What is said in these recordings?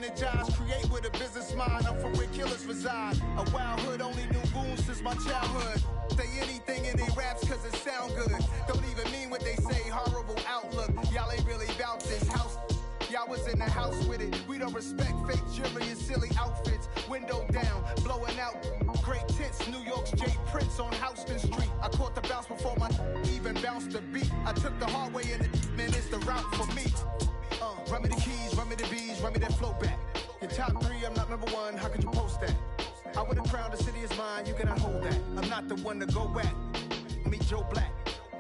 energized, create with a business mind. I'm from where killers reside. A wild hood, only knew goons since my childhood. Say anything in they raps cause it sound good. Don't even mean what they say, horrible outlook. Y'all ain't really about this house. Y'all was in the house with it. We don't respect fake jewelry and silly outfits. Window down, blowing out great tits. New York's J. Prince on Houston Street. I caught the bounce before my even bounced the beat. I took the hard way and man, it's the route for me. Run me the keys, run me the bees, run me that flow back. Your top three, I'm not number one, how could you post that? I would've crowned the city is mine, you cannot hold that. I'm not the one to go back. Meet Joe Black.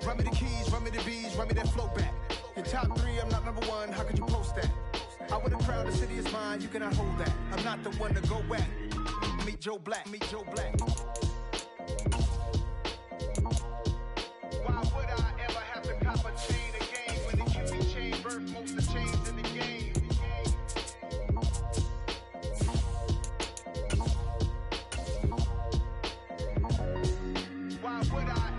Run me the keys, run me the bees, run me that flow back. Your top three, I'm not number one, how could you post that? I would've crowned the city is mine, you cannot hold that. I'm not the one to go back. Meet Joe Black, meet Joe Black. Why would I ever have to cop a chain again when the QB chain birth most of the chains in the game? Why would I?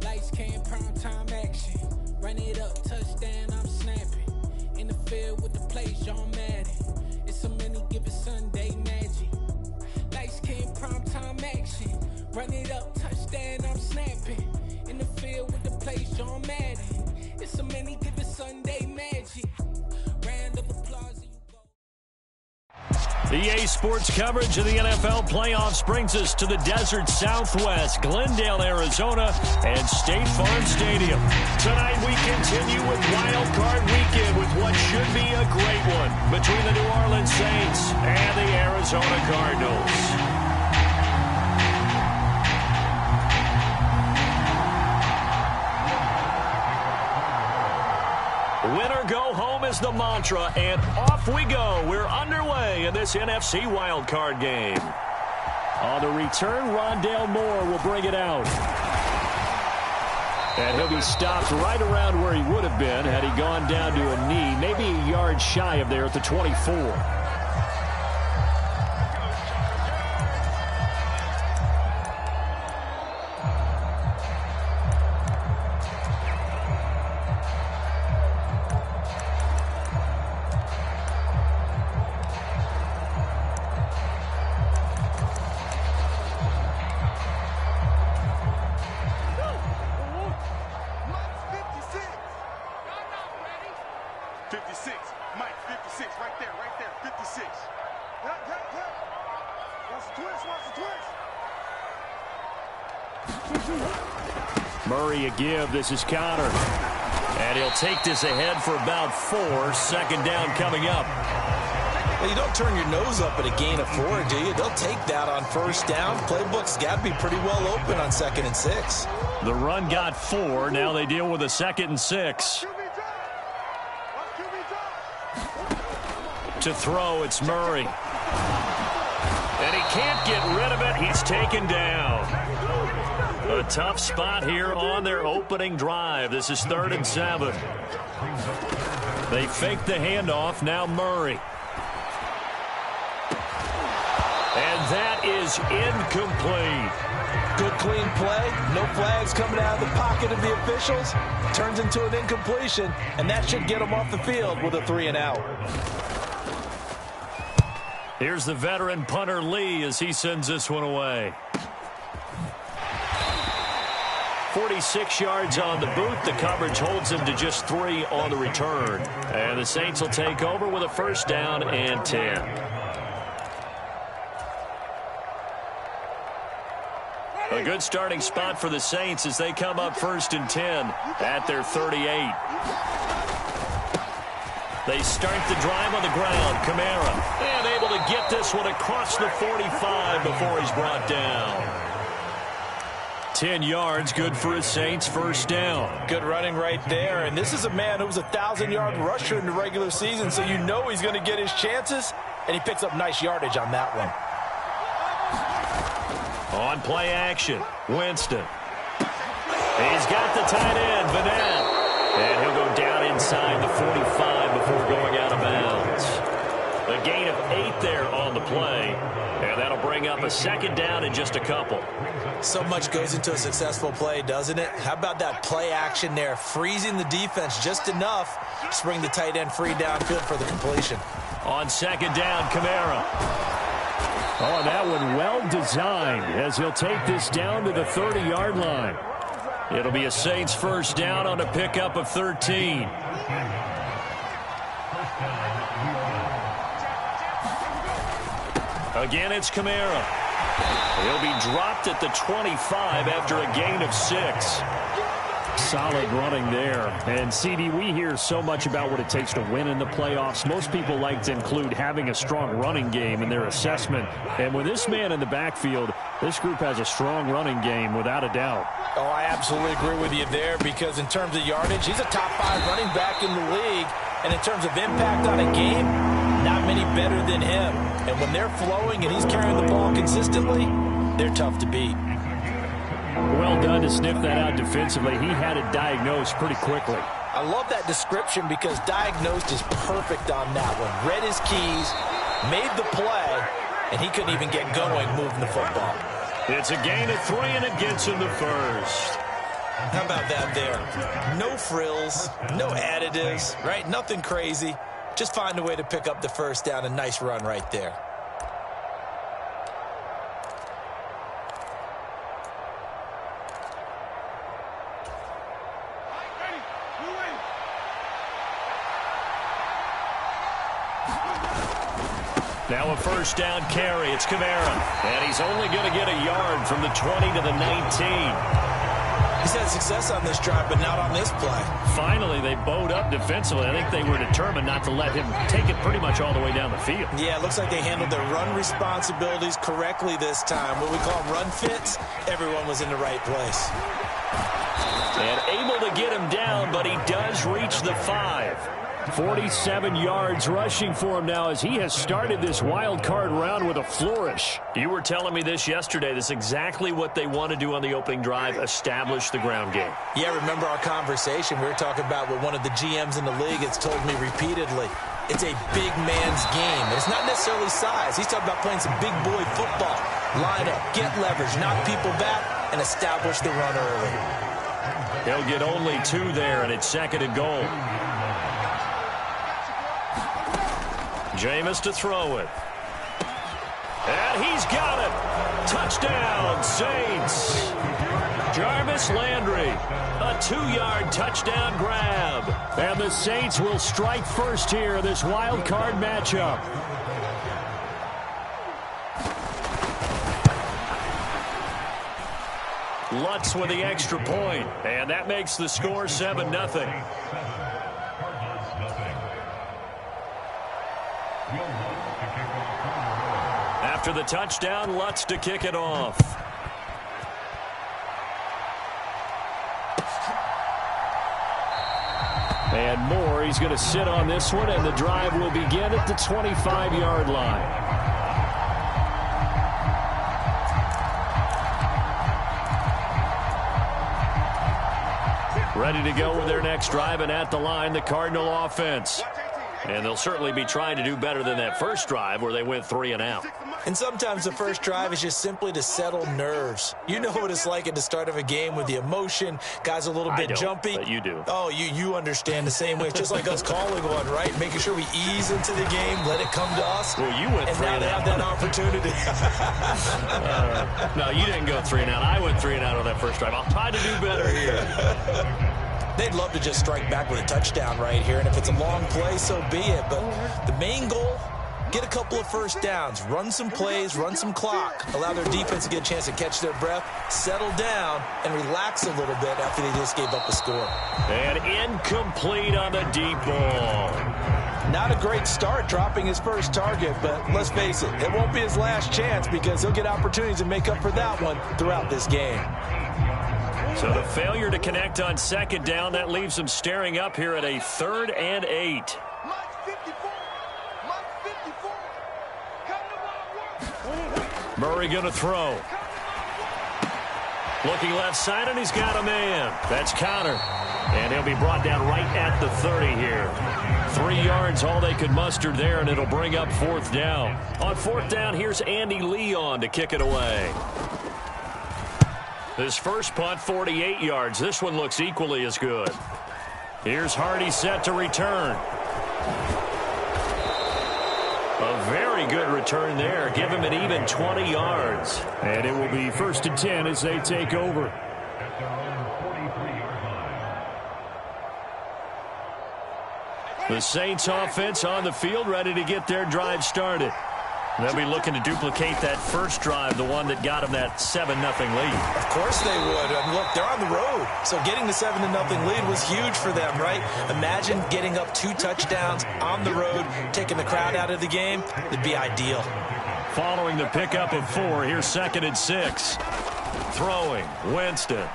Lights came, prime time action. Run it up, touchdown, I'm snapping. In the field with the plays, John Madden. It's so many, give it Sunday magic. Lights came, prime time action. Run it up, touchdown, I'm snapping. In the field with the plays, John Madden. It's so many, give it Sunday magic. Round of applause. EA Sports coverage of the NFL playoffs brings us to the desert Southwest, Glendale, Arizona, and State Farm Stadium. Tonight we continue with Wild Card Weekend with what should be a great one between the New Orleans Saints and the Arizona Cardinals. Winner go home is the mantra, and off we go. We're underway in this NFC wildcard game. On the return, Rondale Moore will bring it out. And he'll be stopped right around where he would have been had he gone down to a knee, maybe a yard shy of there at the 24. Murray a give. This is Connor. And he'll take this ahead for about 4. Second down coming up. Well, you don't turn your nose up at a gain of 4, do you? They'll take that on first down. Playbook's got to be pretty well open on 2nd and 6. The run got 4. Now they deal with a 2nd and 6. To throw, it's Murray. And he can't get rid of it. He's taken down. A tough spot here on their opening drive. This is 3rd and 7. They fake the handoff. Now Murray. And that is incomplete. Good clean play. No flags coming out of the pocket of the officials. Turns into an incompletion, and that should get them off the field with a 3 and out. Here's the veteran punter Lee as he sends this one away. 46 yards on the boot. The coverage holds him to just 3 on the return. And the Saints will take over with a 1st down and 10. A good starting spot for the Saints as they come up 1st and 10 at their 38. They start the drive on the ground. Kamara, and able to get this one across the 45 before he's brought down. 10 yards, good for his Saints, 1st down. Good running right there, and this is a man who was a 1,000-yard rusher in the regular season, so you know he's going to get his chances, and he picks up nice yardage on that one. On play action, Winston. He's got the tight end, Vanette. And he'll go down inside the 45 before going out of bounds. A gain of 8 there on the play. And that'll bring up a second down and just a couple. So much goes into a successful play, doesn't it? How about that play action there? Freezing the defense just enough to bring the tight end free downfield for the completion. On second down, Kamara. Oh, that one well designed as he'll take this down to the 30-yard line. It'll be a Saints first down on a pickup of 13. Again, it's Kamara. He'll be dropped at the 25 after a gain of 6. Solid running there. And, CD, we hear so much about what it takes to win in the playoffs. Most people like to include having a strong running game in their assessment. And with this man in the backfield, this group has a strong running game without a doubt. Oh, I absolutely agree with you there because in terms of yardage, he's a top 5 running back in the league. And in terms of impact on a game, not many better than him. And when they're flowing and he's carrying the ball consistently, they're tough to beat. Well done to sniff that out defensively. He had it diagnosed pretty quickly. I love that description because diagnosed is perfect on that one. Read his keys, made the play, and he couldn't even get going moving the football. It's a gain of 3, and it gets him the first. How about that there? No frills, no additives, right? Nothing crazy. Just find a way to pick up the first down. A nice run right there. Now a first down carry. It's Kamara. And he's only going to get a yard from the 20 to the 19. He's had success on this drive, but not on this play. Finally, they bowed up defensively. I think they were determined not to let him take it pretty much all the way down the field. Yeah, it looks like they handled their run responsibilities correctly this time. What we call run fits, everyone was in the right place. And able to get him down, but he does reach the 5. 47 yards rushing for him now as he has started this wild card round with a flourish. You were telling me this yesterday. This is exactly what they want to do on the opening drive, establish the ground game. Yeah, remember our conversation. We were talking about what one of the GMs in the league has told me repeatedly. It's a big man's game. It's not necessarily size. He's talking about playing some big boy football. Line up, get leverage, knock people back, and establish the run early. He'll get only 2 there, and it's second and goal. Jameis to throw it. And he's got it. Touchdown, Saints. Jarvis Landry, a 2-yard touchdown grab. And the Saints will strike first here in this wild card matchup. Lutz with the extra point, and that makes the score 7-0. After the touchdown, Lutz to kick it off. And Moore, he's going to sit on this one, and the drive will begin at the 25-yard line. Ready to go with their next drive, and at the line, the Cardinal offense. And they'll certainly be trying to do better than that first drive where they went 3 and out. And sometimes the first drive is just simply to settle nerves. You know what it's like at the start of a game with the emotion. Guys a little bit jumpy. But you do. Oh, you understand the same way. It's just like us calling one, right? Making sure we ease into the game, let it come to us. Well, you went 3 and out. And now they have that opportunity. No, you didn't go 3 and out. I went 3 and out on that first drive. I'll try to do better here. They'd love to just strike back with a touchdown right here, and if it's a long play, so be it. But the main goal, get a couple of first downs, run some plays, run some clock, allow their defense to get a chance to catch their breath, settle down, and relax a little bit after they just gave up a score. And incomplete on the deep ball. Not a great start dropping his first target, but let's face it, it won't be his last chance because he'll get opportunities to make up for that one throughout this game. So the failure to connect on second down, that leaves them staring up here at a 3rd and 8. Murray going to throw. Looking left side, and he's got a man. That's Connor. And he'll be brought down right at the 30 here. 3 yards, all they could muster there, and it'll bring up 4th down. On 4th down, here's Andy Leon to kick it away. His first punt, 48 yards. This one looks equally as good. Here's Hardy set to return. A very good return there. Give him an even 20 yards. And it will be 1st and 10 as they take over. The Saints offense on the field, ready to get their drive started. They'll be looking to duplicate that first drive, the one that got them that 7-0 lead. Of course they would. And look, they're on the road. So getting the 7-0 lead was huge for them, right? Imagine getting up 2 touchdowns on the road, taking the crowd out of the game. It'd be ideal. Following the pickup of 4, here's 2nd and 6. Throwing, Winston.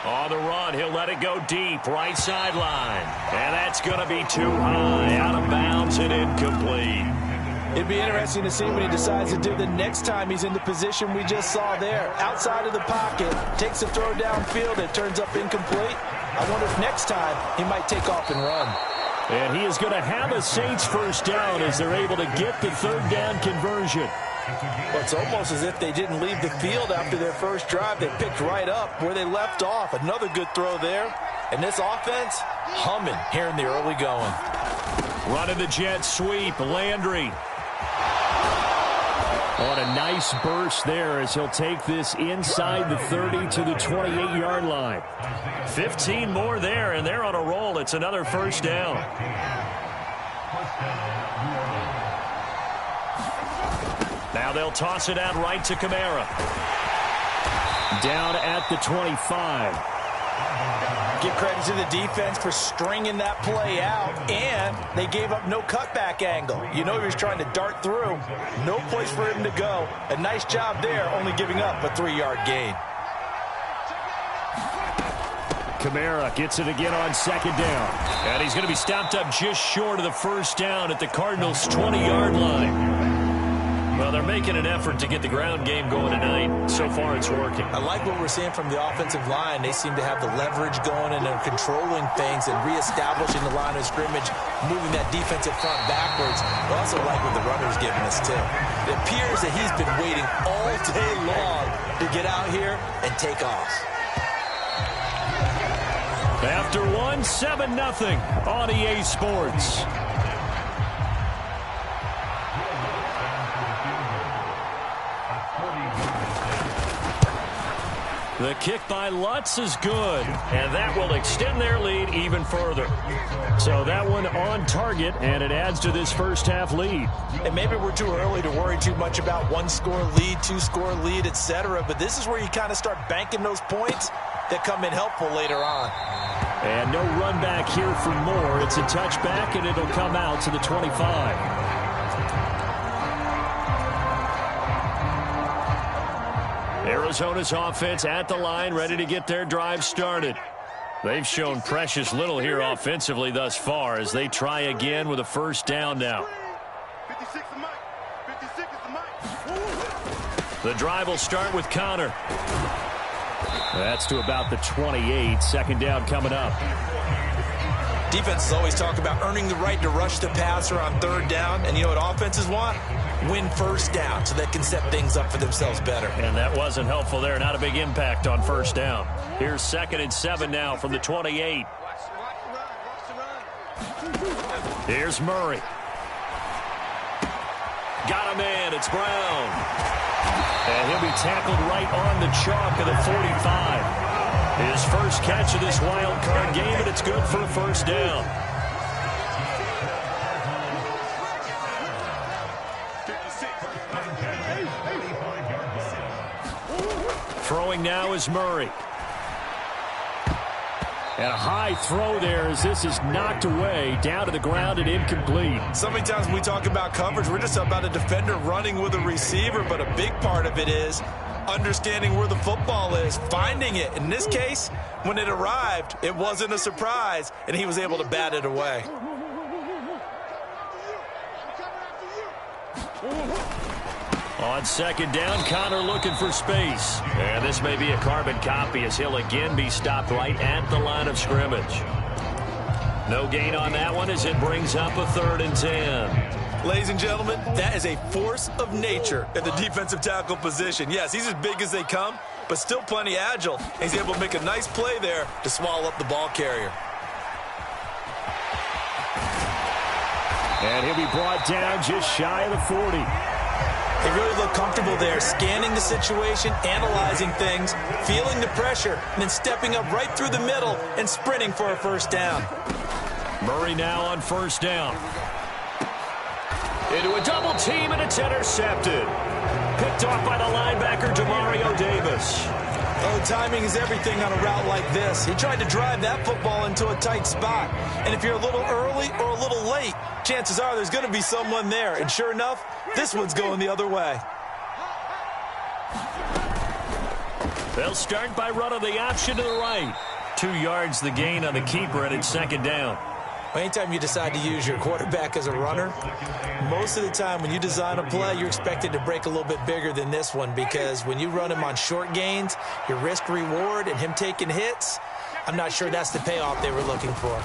On the run, he'll let it go deep, right sideline. And that's going to be too high, out of bounds and incomplete. It'd be interesting to see what he decides to do the next time he's in the position we just saw there. Outside of the pocket, takes a throw downfield, it turns up incomplete. I wonder if next time he might take off and run. And he is going to have a Saints first down as they're able to get the 3rd down conversion. Well, it's almost as if they didn't leave the field after their first drive. They picked right up where they left off. Another good throw there. And this offense, humming here in the early going. Running the jet sweep, Landry. On a nice burst there as he'll take this inside the 30 to the 28-yard line. 15 more there, and they're on a roll. It's another first down. Now they'll toss it out right to Kamara. Down at the 25. Give credit to the defense for stringing that play out, and they gave up no cutback angle. You know he was trying to dart through. No place for him to go. A nice job there, only giving up a 3-yard gain. Kamara gets it again on 2nd down. And he's going to be stopped up just short of the first down at the Cardinals' 20-yard line. Well, they're making an effort to get the ground game going tonight. So far, it's working. I like what we're seeing from the offensive line. They seem to have the leverage going, and they're controlling things and reestablishing the line of scrimmage, moving that defensive front backwards. I also like what the runner's giving us, too. It appears that he's been waiting all day long to get out here and take off. After 7-0 on EA Sports. The kick by Lutz is good, and that will extend their lead even further. So that one on target, and it adds to this first half lead. And maybe we're too early to worry too much about 1-score lead, 2-score lead, etc. But this is where you kind of start banking those points that come in helpful later on. And no run back here for more. It's a touchback, and it'll come out to the 25. Arizona's offense at the line, ready to get their drive started. They've shown precious little here offensively thus far as they try again with a first down now. The drive will start with Connor. That's to about the 28. 2nd down coming up. Defenses always talk about earning the right to rush the passer on 3rd down. And you know what offenses want? Win first down so they can set things up for themselves better. And that wasn't helpful there. Not a big impact on first down. Here's 2nd and 7 now from the 28. Here's Murray. Got a man. It's Brown. And he'll be tackled right on the chalk of the 45. His first catch of this wild card game, and it's good for a first down. Throwing now is Murray. And a high throw there as this is knocked away, down to the ground and incomplete. So many times when we talk about coverage, we're just about a defender running with a receiver, but a big part of it is understanding where the football is, finding it. In this case, when it arrived, it wasn't a surprise, and he was able to bat it away. On second down, Connor looking for space. And this may be a carbon copy as he'll again be stopped right at the line of scrimmage. No gain on that one as it brings up a 3rd and 10. Ladies and gentlemen, that is a force of nature at the defensive tackle position. Yes, he's as big as they come, but still plenty agile. He's able to make a nice play there to swallow up the ball carrier. And he'll be brought down just shy of the 40. They really look comfortable there, scanning the situation, analyzing things, feeling the pressure, and then stepping up right through the middle and sprinting for a 1st down. Murray now on 1st down. Into a double team, and it's intercepted. Picked off by the linebacker, Demario Davis. Oh, timing is everything on a route like this. He tried to drive that football into a tight spot. And if you're a little early or a little late, chances are there's going to be someone there. And sure enough, this one's going the other way. They'll start by running the option to the right. 2 yards the gain on the keeper, and it's 2nd down. Anytime you decide to use your quarterback as a runner, most of the time when you design a play, you're expected to break a little bit bigger than this one, because when you run him on short gains, your risk-reward and him taking hits, I'm not sure that's the payoff they were looking for.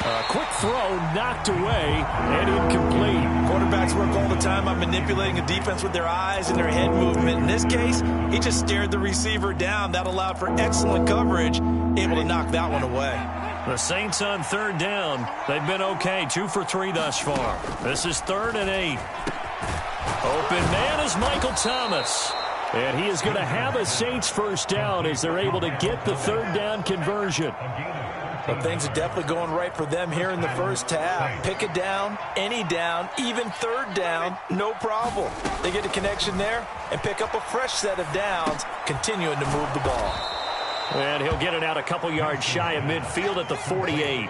A quick throw knocked away and incomplete. Quarterbacks work all the time on manipulating a defense with their eyes and their head movement. In this case, he just stared the receiver down. That allowed for excellent coverage, able to knock that one away. The Saints on 3rd down. They've been okay, 2 for 3 thus far. This is 3rd and 8. Open man is Michael Thomas. And he is going to have a Saints 1st down as they're able to get the 3rd down conversion. But things are definitely going right for them here in the 1st half. Pick a down, any down, even 3rd down, no problem. They get a connection there and pick up a fresh set of downs, continuing to move the ball. And he'll get it out a couple yards shy of midfield at the 48.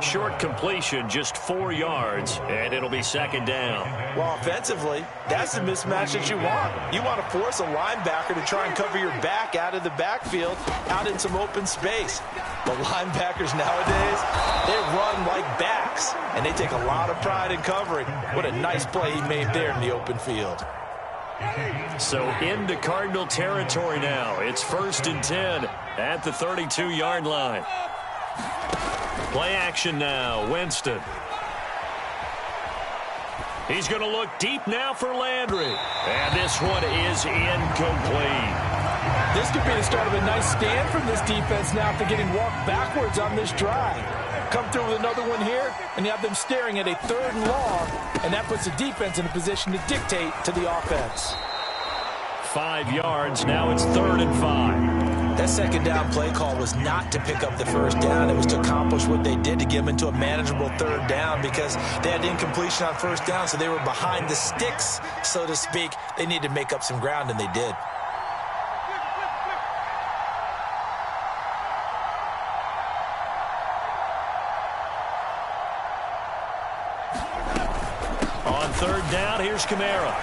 Short completion, just 4 yards, and it'll be 2nd down. Well, offensively, that's the mismatch that you want. You want to force a linebacker to try and cover your back out of the backfield, out in some open space. But linebackers nowadays, they run like backs, and they take a lot of pride in covering. What a nice play he made there in the open field. So into Cardinal territory now. It's 1st and 10 at the 32-yard line. Play action now, Winston. He's going to look deep now for Landry. And this one is incomplete. This could be the start of a nice stand from this defense now after getting walked backwards on this drive. Come through with another one here, and you have them staring at a 3rd and long, and that puts the defense in a position to dictate to the offense. 5 yards, now it's 3rd and 5. That 2nd down play call was not to pick up the 1st down. It was to accomplish what they did, to get them into a manageable 3rd down, because they had incompletion on 1st down, so they were behind the sticks, so to speak. They needed to make up some ground, and they did. On 3rd down, here's Kamara.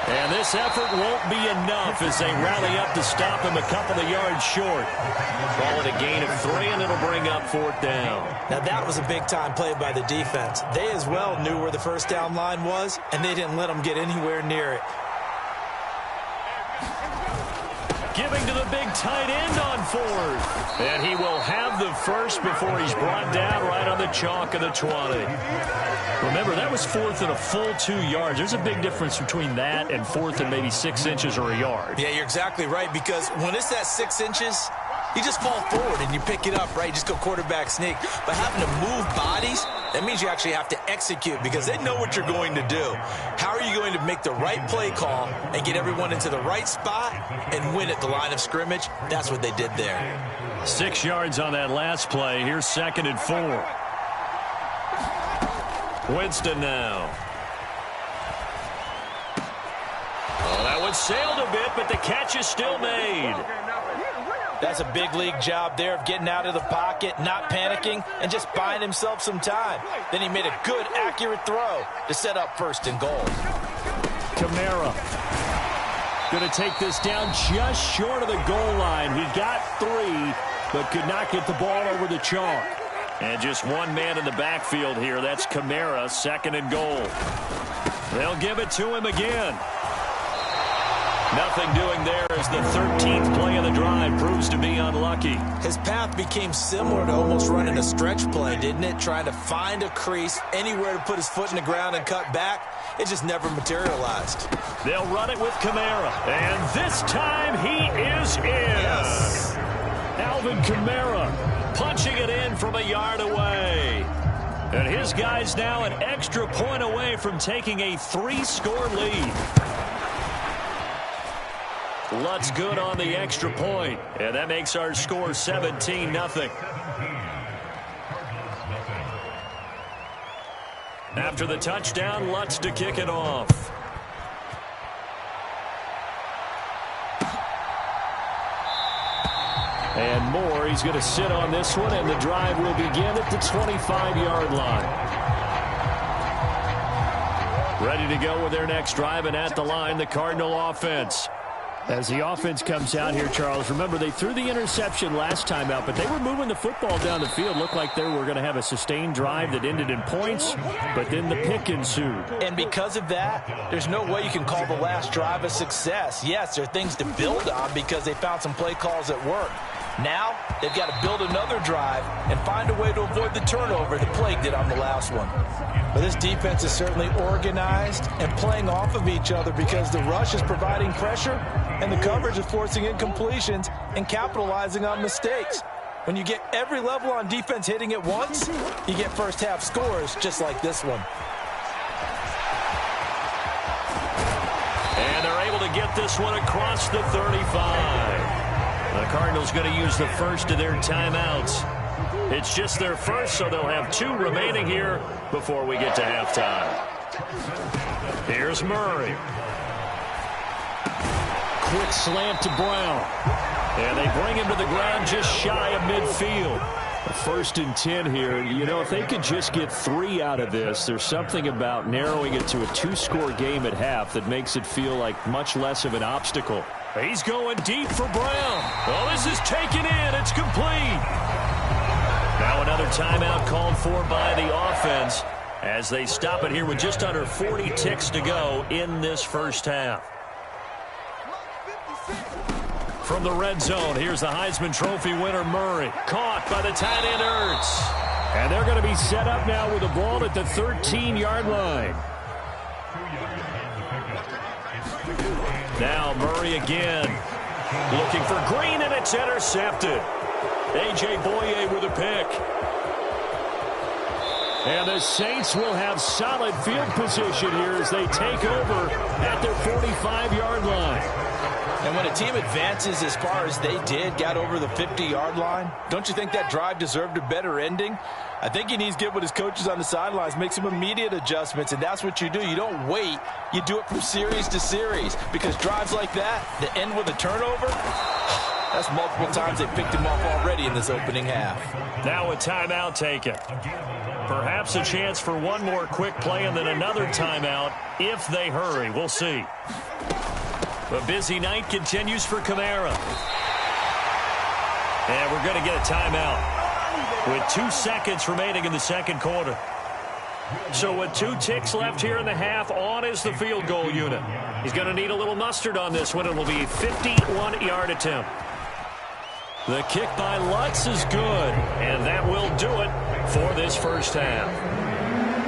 And this effort won't be enough as they rally up to stop him a couple of yards short. Call it a gain of 3, and it'll bring up 4th down. Now, that was a big-time play by the defense. They as well knew where the 1st down line was, and they didn't let them get anywhere near it. Giving to the big tight end on 4th. And he will have the first before he's brought down right on the chalk of the 20. Remember, that was 4th and a full 2 yards. There's a big difference between that and 4th and maybe 6 inches or a yard. Yeah, you're exactly right, because when it's that 6 inches, you just fall forward and you pick it up, right? You just go quarterback sneak. But having to move bodies, that means you actually have to execute, because they know what you're going to do. How are you going to make the right play call and get everyone into the right spot and win at the line of scrimmage? That's what they did there. 6 yards on that last play. Here's 2nd and 4. Winston now. Oh, that one sailed a bit, but the catch is still made. That's a big league job there of getting out of the pocket, not panicking, and just buying himself some time. Then he made a good, accurate throw to set up 1st and goal. Kamara going to take this down just short of the goal line. He got 3, but could not get the ball over the chalk. And just one man in the backfield here. That's Kamara, 2nd and goal. They'll give it to him again. Nothing doing there as the 13th play of the drive proves to be unlucky. His path became similar to almost running a stretch play, didn't it? Trying to find a crease, anywhere to put his foot in the ground and cut back. It just never materialized. They'll run it with Kamara. And this time he is in. Yes. Alvin Kamara punching it in from a yard away. And his guy's now an extra point away from taking a 3-score lead. Lutz good on the extra point, and that makes our score 17-0. After the touchdown, Lutz to kick it off. And Moore, he's going to sit on this one, and the drive will begin at the 25-yard line. Ready to go with their next drive, and at the line, the Cardinal offense. As the offense comes out here, Charles, remember they threw the interception last time out, but they were moving the football down the field. Looked like they were going to have a sustained drive that ended in points, but then the pick ensued. And because of that, there's no way you can call the last drive a success. Yes, there are things to build on because they found some play calls that work. Now, they've got to build another drive and find a way to avoid the turnover that Plague did on the last one. But this defense is certainly organized and playing off of each other because the rush is providing pressure and the coverage is forcing incompletions and capitalizing on mistakes. When you get every level on defense hitting at once, you get first-half scores just like this one. And they're able to get this one across the 35. The Cardinals going to use the first of their timeouts. It's just their first, so they'll have 2 remaining here before we get to halftime. Here's Murray. Quick slant to Brown. And they bring him to the ground just shy of midfield. 1st and 10 here. You know, if they could just get 3 out of this, there's something about narrowing it to a 2-score game at half that makes it feel like much less of an obstacle. He's going deep for Brown. Well, this is taken in. It's complete. Now another timeout called for by the offense as they stop it here with just under 40 ticks to go in this first half. From the red zone, here's the Heisman Trophy winner, Murray. Caught by the tight end, Ertz. And they're going to be set up now with the ball at the 13-yard line. Now Murray again. Looking for Green, and it's intercepted. A.J. Boye with a pick. And the Saints will have solid field position here as they take over at their 45-yard line. And when a team advances as far as they did, got over the 50-yard line, don't you think that drive deserved a better ending? I think he needs to get with his coaches on the sidelines, make some immediate adjustments, and that's what you do. You don't wait. You do it from series to series because drives like that end with a turnover, that's multiple times they picked him off already in this opening half. Now a timeout taken. Perhaps a chance for one more quick play and then another timeout if they hurry. We'll see. A busy night continues for Kamara. And we're going to get a timeout with 2 seconds remaining in the second quarter. So with 2 ticks left here in the half, on is the field goal unit. He's going to need a little mustard on this one. It will be a 51-yard attempt. The kick by Lutz is good, and that will do it for this first half.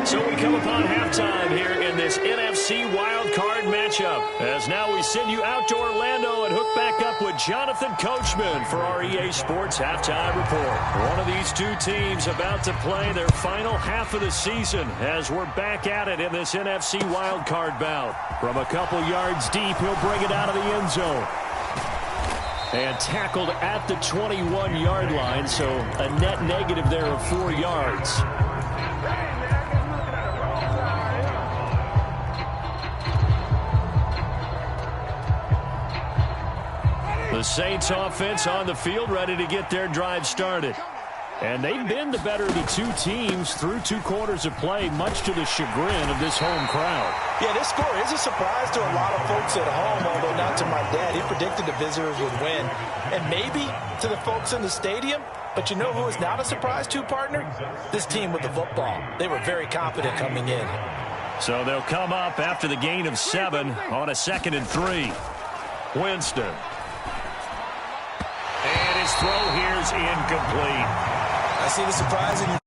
So we come upon halftime here in this NFC wildcard matchup. As now we send you out to Orlando and hook back up with Jonathan Coachman for our EA Sports Halftime Report. One of these 2 teams about to play their final half of the season as we're back at it in this NFC wildcard bout. From a couple yards deep, he'll bring it out of the end zone. And tackled at the 21-yard line, so a net negative there of 4 yards. The Saints offense on the field ready to get their drive started. And they've been the better of the 2 teams through 2 quarters of play, much to the chagrin of this home crowd. Yeah, this score is a surprise to a lot of folks at home, although not to my dad. He predicted the visitors would win. And maybe to the folks in the stadium. But you know who is not a surprise to, partner? This team with the football. They were very confident coming in. So they'll come up after the gain of 7 on a 2nd and 3. Winston. And his throw here's incomplete. I see the surprising